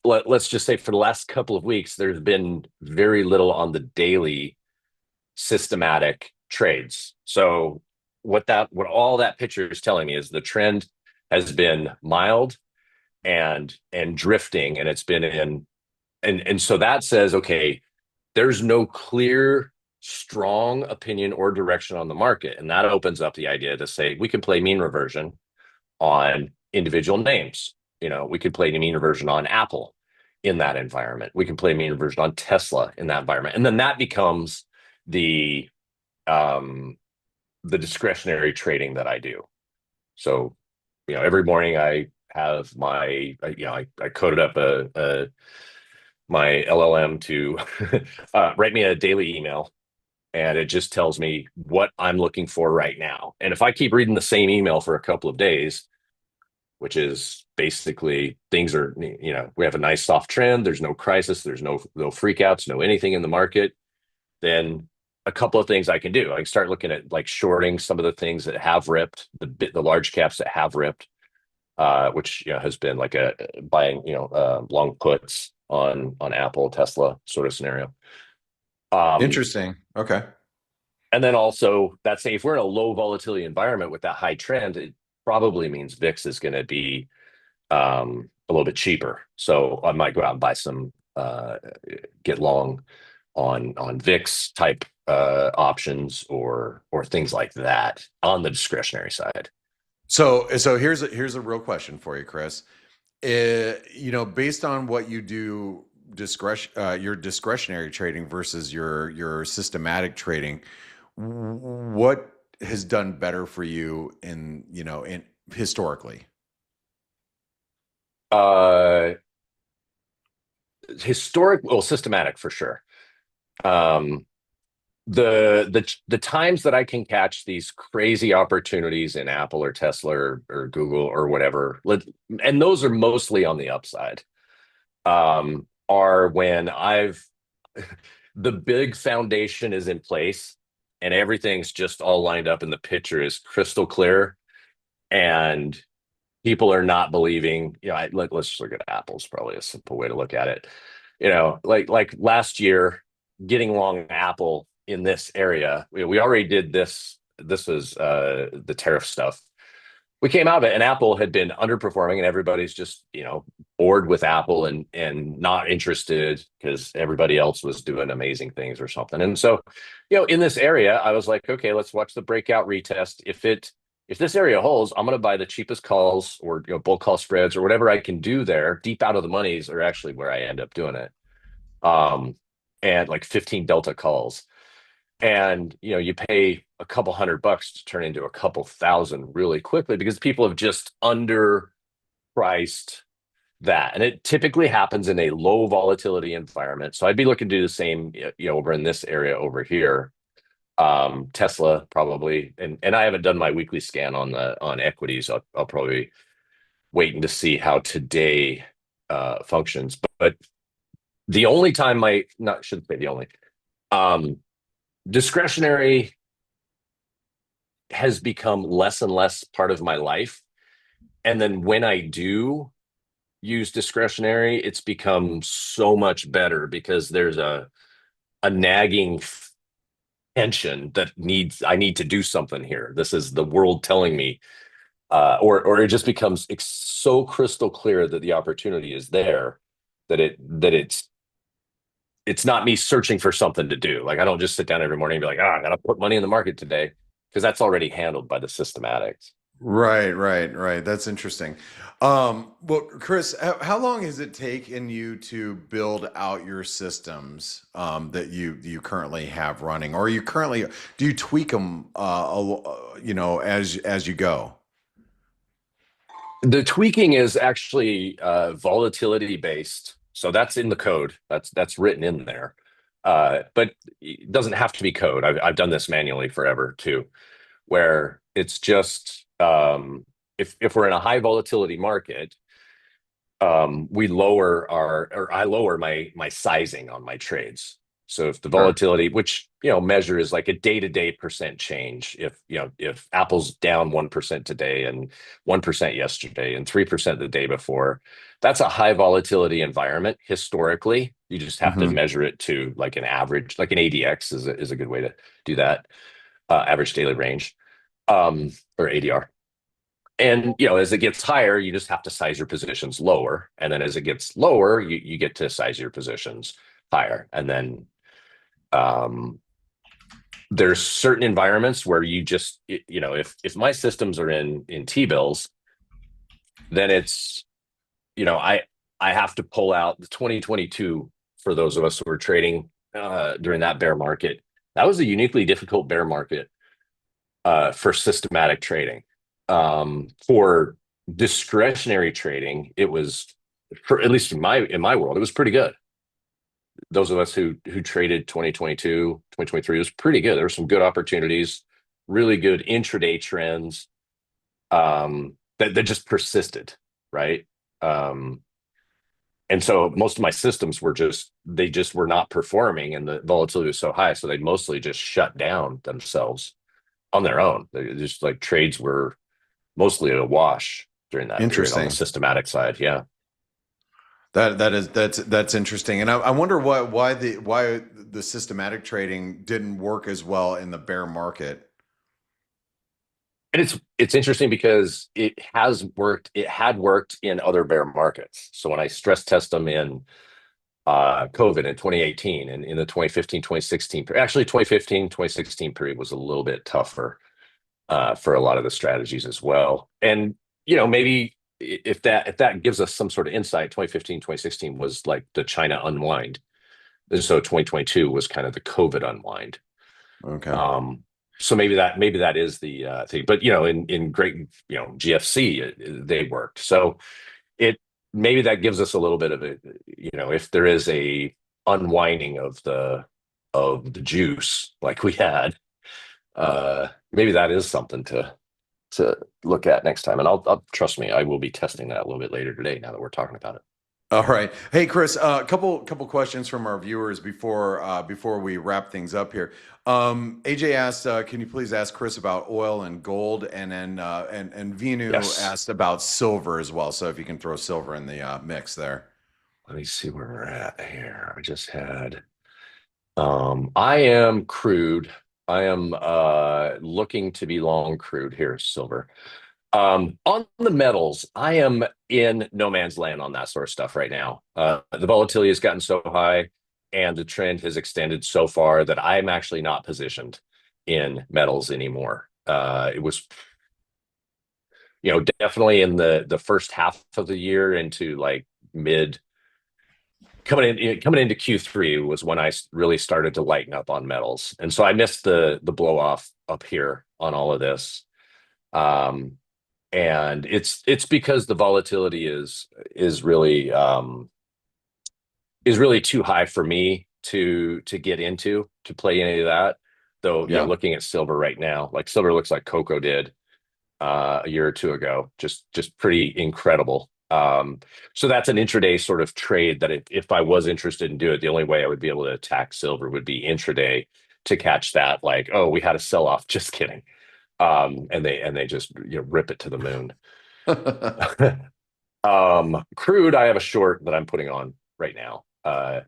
let's just say for the last couple of weeks, there's been very little on the daily systematic trades. So what all that picture is telling me is the trend has been mild and drifting, and it's been and so that says, okay, there's no clear strong opinion or direction on the market, and that opens up the idea to say we can play mean reversion on individual names. We could play mean reversion on Apple in that environment. We can play mean reversion on Tesla in that environment, and then that becomes the discretionary trading that I do. So, every morning I have I coded up my LLM to write me a daily email, and it just tells me what I'm looking for right now. And if I keep reading the same email for a couple of days, which is basically things are, we have a nice soft trend, there's no crisis, there's no freakouts, no anything in the market, then a couple of things I can do. I can start looking at like shorting some of the things that have ripped, the large caps that have ripped, which has been like a buying long puts on Apple, Tesla sort of scenario. Interesting. Okay. And then also that's if we're in a low volatility environment with that high trend, it probably means VIX is going to be a little bit cheaper. So I might go out and buy some, get long on VIX type options or things like that on the discretionary side. So here's a real question for you, Chris. Based on what you do, your discretionary trading versus your systematic trading, what has done better for you in historically? Systematic for sure. The times that I can catch these crazy opportunities in Apple or Tesla or Google or whatever, and those are mostly on the upside, are when the big foundation is in place and everything's just all lined up and the picture is crystal clear and people are not believing, let's just look at Apple's probably a simple way to look at it. Like last year, getting long Apple in this area, we already did this. This was the tariff stuff. We came out of it and Apple had been underperforming and everybody's just, bored with Apple and not interested because everybody else was doing amazing things or something. And so, in this area, I was like, okay, let's watch the breakout retest. If this area holds, I'm going to buy the cheapest calls or bulk call spreads or whatever I can do there. Deep out of the monies are actually where I end up doing it. And like 15 delta calls. And you pay a couple $100 to turn into a couple thousand really quickly because people have just underpriced that. And it typically happens in a low volatility environment. So I'd be looking to do the same, over in this area over here. Tesla probably, and I haven't done my weekly scan on equities. I'll probably waiting to see how today functions. But the only time shouldn't say the only, discretionary has become less and less part of my life. And then when I do use discretionary, it's become so much better because there's a nagging tension that I need to do something here. This is the world telling me, or it just becomes so crystal clear that the opportunity is there that it's not me searching for something to do. Like I don't just sit down every morning and be like, I gotta put money in the market today, because that's already handled by the systematics. Right. That's interesting. Well, Chris, how long has it taken you to build out your systems that you currently have running, or you currently do you tweak them, as you go? The tweaking is actually volatility based, so that's in the code. That's written in there, but it doesn't have to be code. I've done this manually forever too, where it's just if we're in a high volatility market, we lower our or I lower my sizing on my trades. So if the Sure. volatility, which measure is like a day-to-day percent change, if Apple's down 1% today and 1% yesterday and 3% the day before, that's a high volatility environment historically. You just have to Hmm. measure it to like an average, like an ADX is a good way to do that, average daily range, or ADR. And as it gets higher, you just have to size your positions lower. And then as it gets lower, you get to size your positions higher. And then um, there's certain environments where you just, if my systems are in T-bills, then it's, I have to pull out the 2022 for those of us who were trading during that bear market. That was a uniquely difficult bear market for systematic trading. For discretionary trading, it was, for at least in my world, it was pretty good. Those of us who traded 2022, 2023, it was pretty good. There were some good opportunities, really good intraday trends that just persisted, right? Um, and so most of my systems they just were not performing, and the volatility was so high, so they mostly just shut down themselves on their own. They just like trades were mostly a wash during that period on the Interesting. systematic side. Yeah. That's interesting, and I wonder why the systematic trading didn't work as well in the bear market. And it's interesting because it had worked in other bear markets. So when I stress test them in COVID in 2018 and in the 2015, 2016, actually 2015, 2016 period was a little bit tougher for a lot of the strategies as well. And maybe if that gives us some sort of insight, 2015, 2016 was like the China unwind. And so 2022 was kind of the COVID unwind. Okay. So maybe that is the thing. But in great GFC they worked. So it maybe that gives us a little bit of a if there is a unwinding of the juice like we had, maybe that is something to look at next time. And I'll trust me, I will be testing that a little bit later today now that we're talking about it. All right. Hey, Chris, couple questions from our viewers before we wrap things up here. AJ asked, can you please ask Chris about oil and gold, and then and Vinu Yes. asked about silver as well. So if you can throw silver in the mix there. Let me see where we're at here. I just had I am crude. I am looking to be long crude here, silver. On the metals, I am in no man's land on that sort of stuff right now. The volatility has gotten so high and the trend has extended so far that I'm actually not positioned in metals anymore. It was, definitely in the first half of the year into like mid coming into Q3 was when I really started to lighten up on metals. And so I missed the blow off up here on all of this. And it's because the volatility is really too high for me to get into to play any of that. Though, Yeah. looking at silver right now, like silver looks like cocoa did a year or two ago, just pretty incredible. So that's an intraday sort of trade that if I was interested in doing it, the only way I would be able to attack silver would be intraday to catch that, like, oh, we had a sell off. Just kidding. And they just rip it to the moon. Crude, I have a short that I'm putting on right now. I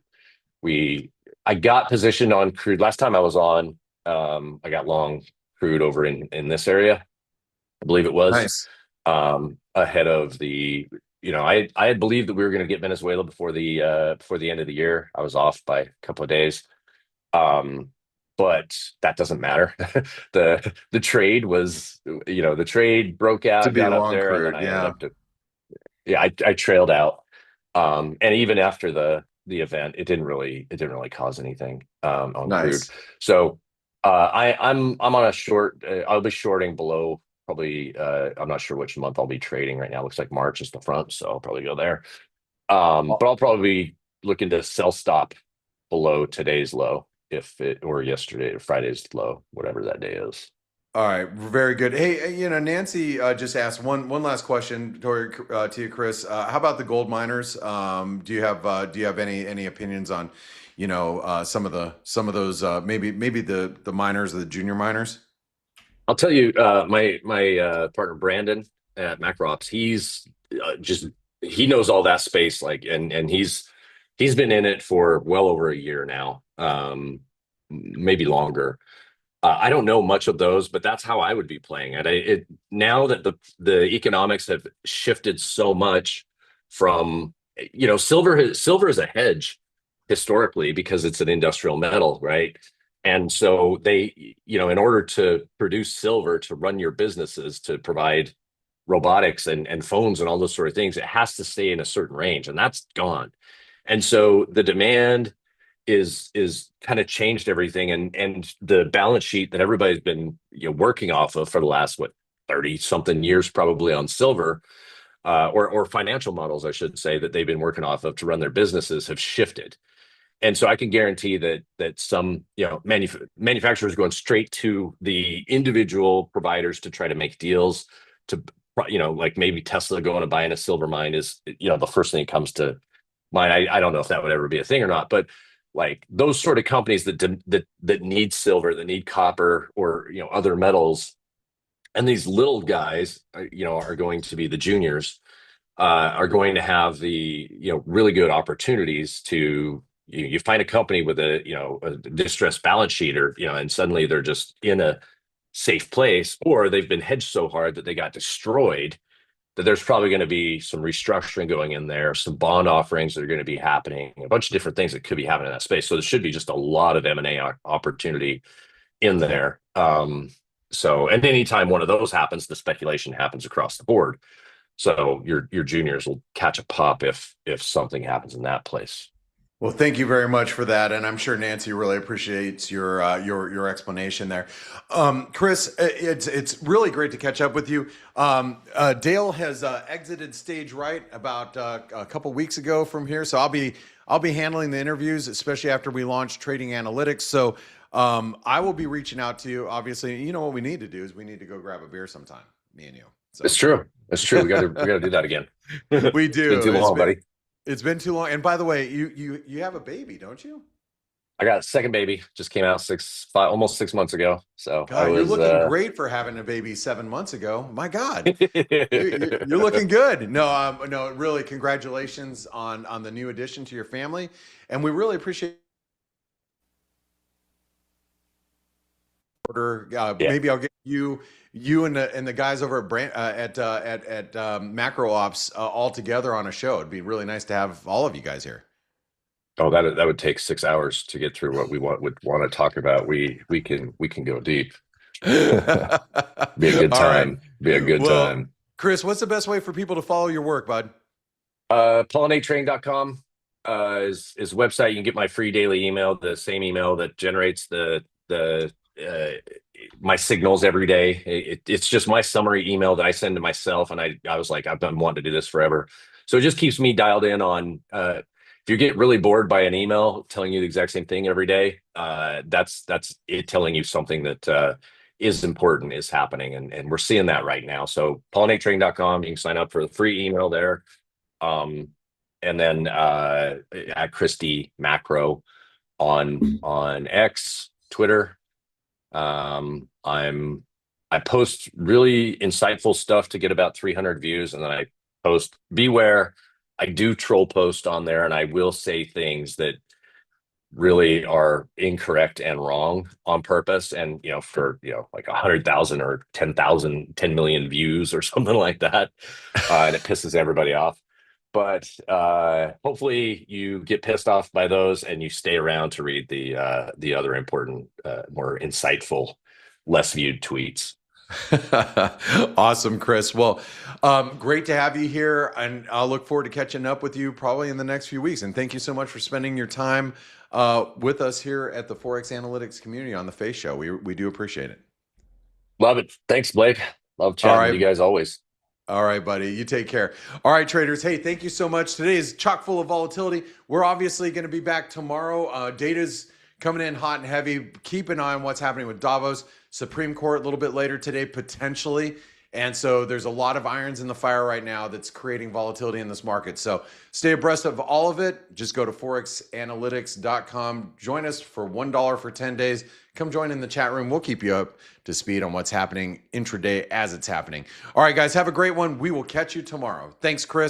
got positioned on crude last time I was on. I got long crude over in this area, I believe it was, Nice. ahead of I had believed that we were going to get Venezuela before the end of the year. I was off by a couple of days. Um, but that doesn't matter. The trade was, the trade broke To out, be got up long there, and then crude, I ended yeah. up I trailed out. And even after the event, it didn't really cause anything on crude. Nice. So I'm on a short. I'll be shorting below probably. I'm not sure which month I'll be trading right now. Looks like March is the front, so I'll probably go there. But I'll probably be looking to sell stop below today's low, or yesterday or Friday's low, whatever that day is. All right, very good. Hey, Nancy just asked one last question to you, Chris. How about the gold miners? Do you have any opinions on, some of those maybe the miners or the junior miners? I'll tell you, my partner Brandon at MacroOps, he's just he knows all that space, like, and he's been in it for well over a year now, maybe longer. I don't know much of those, but that's how I would be playing it. Now that the economics have shifted so much from, silver is a hedge historically because it's an industrial metal, right? And so they, in order to produce silver to run your businesses, to provide robotics and phones and all those sort of things, it has to stay in a certain range, and that's gone. And so the demand is kind of changed everything, and the balance sheet that everybody's been working off of for the last 30 something years probably on silver, or financial models I should say, that they've been working off of to run their businesses have shifted. And so I can guarantee that some manufacturers going straight to the individual providers to try to make deals to, like maybe Tesla going to buy in a silver mine is the first thing that comes to mind. I don't know if that would ever be a thing or not, but like those sort of companies that need silver, that need copper, or other metals, and these little guys are going to be the juniors, are going to have the really good opportunities to you find a company with a distressed balance sheet, or and suddenly they're just in a safe place, or they've been hedged so hard that they got destroyed, that there's probably going to be some restructuring going in there, some bond offerings that are going to be happening, a bunch of different things that could be happening in that space. So there should be just a lot of M&A opportunity in there. And anytime one of those happens, the speculation happens across the board. So your juniors will catch a pop if something happens in that place. Well, thank you very much for that, and I'm sure Nancy really appreciates your explanation there. Chris, it's really great to catch up with you. Dale has exited stage right about a couple weeks ago from here, so I'll be handling the interviews, especially after we launch Trading Analytics. So I will be reaching out to you. Obviously, what we need to do is we need to go grab a beer sometime, me and you. So. It's true. It's true. We got to do that again. We do. It's been too long, buddy. It's been too long. And by the way, you have a baby, don't you? I got a second baby. Just came out almost 6 months ago. So God, you're looking great for having a baby 7 months ago. My God, you're looking good. No, really, congratulations on the new addition to your family, and we really appreciate. Maybe I'll get you and the guys over at MacroOps all together on a show. It'd be really nice to have all of you guys here. Oh, that would take 6 hours to get through what we would want to talk about. We can go deep. Be a good time. Right. Be a good time. Chris, what's the best way for people to follow your work, bud? PollinateTrading.com is a website. You can get my free daily email, the same email that generates my signals every day. It's just my summary email that I send to myself, and I was like, I've been wanting to do this forever. So it just keeps me dialed in on if you get really bored by an email telling you the exact same thing every day, that's it telling you something that is important, is happening, and we're seeing that right now. So PollinateTrading.com, you can sign up for the free email there. And then at Christy Macro on X, Twitter. I post really insightful stuff to get about 300 views, and then I post, beware, I do troll post on there, and I will say things that really are incorrect and wrong on purpose, and for like 100,000 or 10 million views or something like that, and it pisses everybody off. But hopefully you get pissed off by those and you stay around to read the other important, more insightful, less viewed tweets. Awesome, Chris. Well, great to have you here, and I'll look forward to catching up with you probably in the next few weeks. And thank you so much for spending your time with us here at the Forex Analytics Community on the F.A.C.E show. We do appreciate it. Love it. Thanks, Blake. Love chatting with you guys always. All right, buddy. You take care. All right, traders. Hey, thank you so much. Today is chock full of volatility. We're obviously going to be back tomorrow. Data's coming in hot and heavy. Keep an eye on what's happening with Davos. Supreme Court a little bit later today, potentially. And so there's a lot of irons in the fire right now that's creating volatility in this market. So stay abreast of all of it. Just go to ForexAnalytix.com. Join us for $1 for 10 days. Come join in the chat room. We'll keep you up to speed on what's happening intraday as it's happening. All right, guys, have a great one. We will catch you tomorrow. Thanks, Chris.